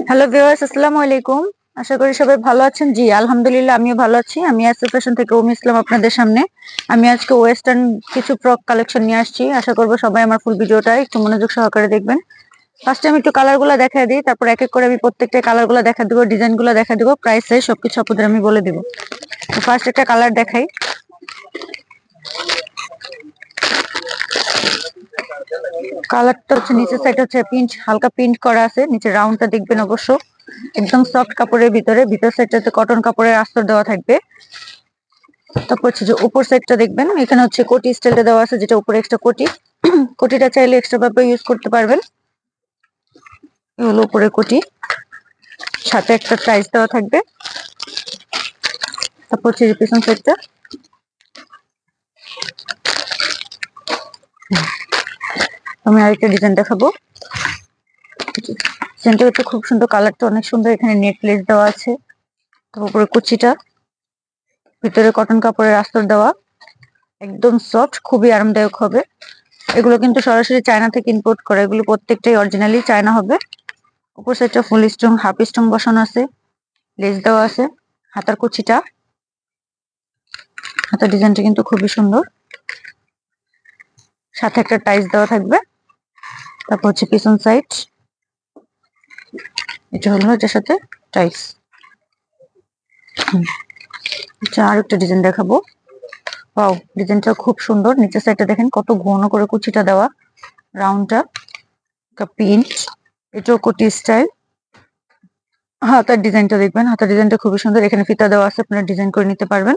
Hello viewers, আসসালামু আলাইকুম। আশা করি সবাই ভালো আছেন। জি আলহামদুলিল্লাহ, আমিও ভালো আছি। আমি আসিফ ফ্যাশন থেকে ইসলাম আপনাদের সামনে। আমি আজকে ওয়েস্টার্ন কিছু ফ্রক কালেকশন নিয়ে আসছি। আশা করব সবাই আমার ফুল ভিডিওটা একটু মনোযোগ সহকারে দেখবেন। ফার্স্টে আমি একটু কালারগুলো দেখায় দিই, তারপর এক এক করে আমি প্রত্যেকটা কালারগুলো দেখা দিব, ডিজাইনগুলো দেখা দিব, প্রাইস সবকিছু আপনাদের আমি বলে দিব। তো ফার্স্ট একটা কালার দেখাই। কালারটা হচ্ছে নিচের সাইড হচ্ছে প্রিন্ট, হালকা প্রিন্ট করা আছে। নিচে রাউন্ডটা দেখবেন অবশ্য, একদম সফট কাপড়ের ভিতর সাইডটাতে কটন কাপড়ের আস্তর দেওয়া থাকবে। তারপর হচ্ছে যে উপর সাইডটা দেখবেন, এখানে হচ্ছে কোটি স্টাইলটা দেওয়া আছে, যেটা উপরে এক্সট্রা কোটি। কোটিটা চাইলে এক্সট্রা ভাবে ইউজ করতে পারবেন। এই হলো উপরে কোটি, সাথে একটা প্রাইস দেওয়া থাকবে। তারপর হচ্ছে যে পিছন সাইডটা, আমি আরেকটা ডিজাইন দেখাবো। ডিজাইনটা হচ্ছে খুব সুন্দর, কালারটা অনেক সুন্দর। এখানে নেট লেস দেওয়া আছে, তারপর উপরে কুচিটা, ভিতরে কটন কাপড়ের আস্তর দেওয়া, একদম সফট, খুবই আরামদায়ক হবে। এগুলো কিন্তু সরাসরি চায়না থেকে ইম্পোর্ট করা, এগুলো প্রত্যেকটাই অরিজিনালি চায়না হবে। উপর সাইডটা ফুল স্টোন, হাফ স্টোন বসানো আছে, লেস দেওয়া আছে। হাতার কুচিটা, হাতার ডিজাইনটা কিন্তু খুবই সুন্দর, সাথে একটা টাইস দেওয়া থাকবে। তারপর হচ্ছে পিছন সাইড, এটা হলো এটার সাথে টাইস। আচ্ছা, আর একটা ডিজাইন দেখাবো। ওয়াও, ডিজাইনটা খুব সুন্দর। নিচের সাইডটা দেখেন কত ঘন করে কুচিটা দেওয়া, রাউন্ডটা প্রিন্ট, এটাও কোটি স্টাইল। হাতার ডিজাইনটা দেখবেন, হাতার ডিজাইনটা খুবই সুন্দর। এখানে ফিতা দেওয়া আছে, আপনারা ডিজাইন করে নিতে পারবেন।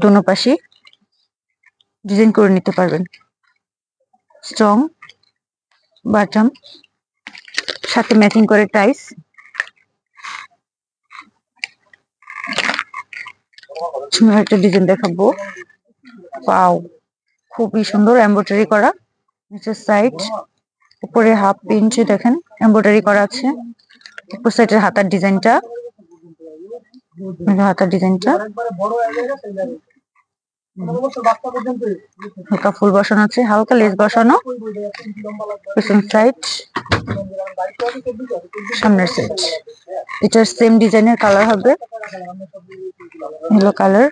দোনো পাশে ডিজাইন করে নিতে পারবেন। স্ট্রং বাটম, সাথে ম্যাচিং করে টাইস। একটা ডিজাইন দেখাবো। পাও, খুবই সুন্দর, এমব্রয়ডারি করা। নিচের সাইড, উপরে হাফ ইঞ্চি দেখেন এমব্রয়ডারি করা আছে। উপর সাইডের হাতার ডিজাইনটা, হাতার ডিজাইনটা হালকা ফুল বসানো আছে, হালকা লেস বসানো। পিছন সাইড, সামনের সাইড, এটার সেম ডিজাইনের কালার হবে, ইয়েলো কালার।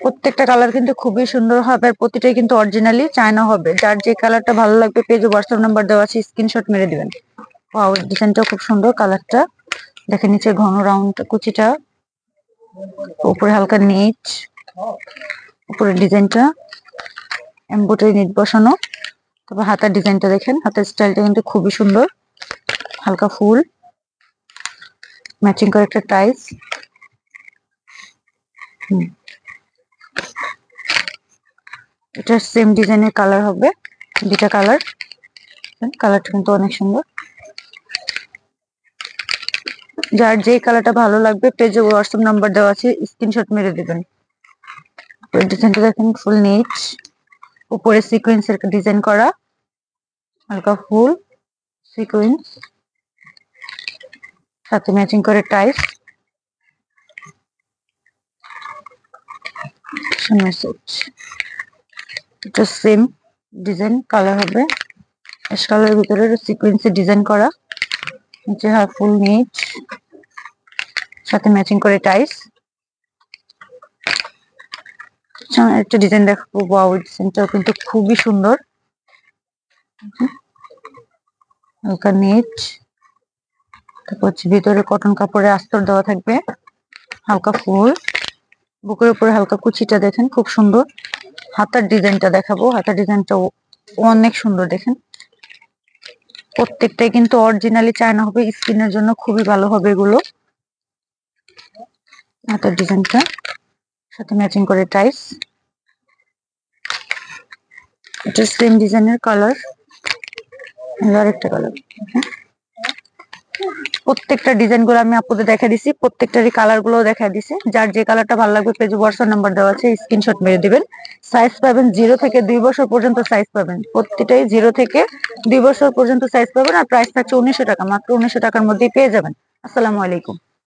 প্রত্যেকটা কালার কিন্তু খুবই সুন্দর হবে, আর প্রতিটাই কিন্তু অরিজিনালি চায়না হবে। যার যে কালারটা ভালো লাগবে পেজে হোয়াটসঅ্যাপ নাম্বার দেওয়া আছে, স্ক্রিনশট মেরে দিবেন। ওয়াও, ডিজাইনটা খুব সুন্দর, কালারটা দেখেন। নিচে ঘন রাউন্ড কুচিটা, উপরে হালকা নেট, উপরে ডিজাইনটা এমব্রয়ডারি নেট বসানো। তারপর হাতার ডিজাইনটা দেখেন, হাতের স্টাইলটা কিন্তু খুবই সুন্দর, হালকা ফুল ম্যাচিং করে একটা টাইস। এটা সেম ডিজাইনের কালার হবে, দুটা কালার। কালারটা কিন্তু অনেক সুন্দর। যার যে কালারটা ভালো লাগবে পেজে হোয়াটসঅ্যাপ নাম্বার দেওয়া আছে, স্ক্রিনশট মেরে দিবেন। ডিজাইনটা দেখেন, ফুল নেট, উপরে সিকোয়েন্সের ডিজাইন করা, হালকা ফুল সিকোয়েন্স, সাথে ম্যাচিং করে টাইস। এটা সেম ডিজাইন কালার হবে, অ্যাশ কালারের ভিতরে সিকোয়েন্সে ডিজাইন করা, নিচে হাফ ফুল নেট, সাথে ম্যাচিং করে টাইস। একটা ডিজাইন দেখাবো। ওয়াও, ডিজাইনটাও কিন্তু খুবই সুন্দর, হালকা নেট। তারপর হচ্ছে ভিতরে কটন কাপড়ে আস্তর দেওয়া থাকবে, হালকা ফুল, বুকের উপরে হালকা কুচিটা দেখেন খুব সুন্দর। হাতার ডিজাইনটা দেখাবো, হাতার ডিজাইনটা অনেক সুন্দর দেখেন। প্রত্যেকটাই কিন্তু অরিজিনালি চায়না হবে, স্কিনের জন্য খুবই ভালো হবে এগুলো। হাতার ডিজাইনটা সাথে ম্যাচিং করে টাইস। এটা সেম ডিজাইনের কালার, আরেকটা কালার। প্রত্যেকটা ডিজাইন গুলো আমি আপনাদের দেখা দিছি, প্রত্যেকটারই কালার গুলো দেখা দিছি। যার যে কালারটা ভালো লাগবে পেজে হোয়াটসঅ্যাপ নাম্বার দেওয়া আছে, স্ক্রিনশট মেরে দিবেন। সাইজ পাবেন 0 থেকে 2 বছর পর্যন্ত সাইজ পাবেন, প্রত্যেকটাই 0 থেকে 2 বছর পর্যন্ত সাইজ পাবেন। আর প্রাইস থাকছে 1900 টাকা, মাত্র 1900 টাকার মধ্যেই পেয়ে যাবেন। আসসালামু আলাইকুম।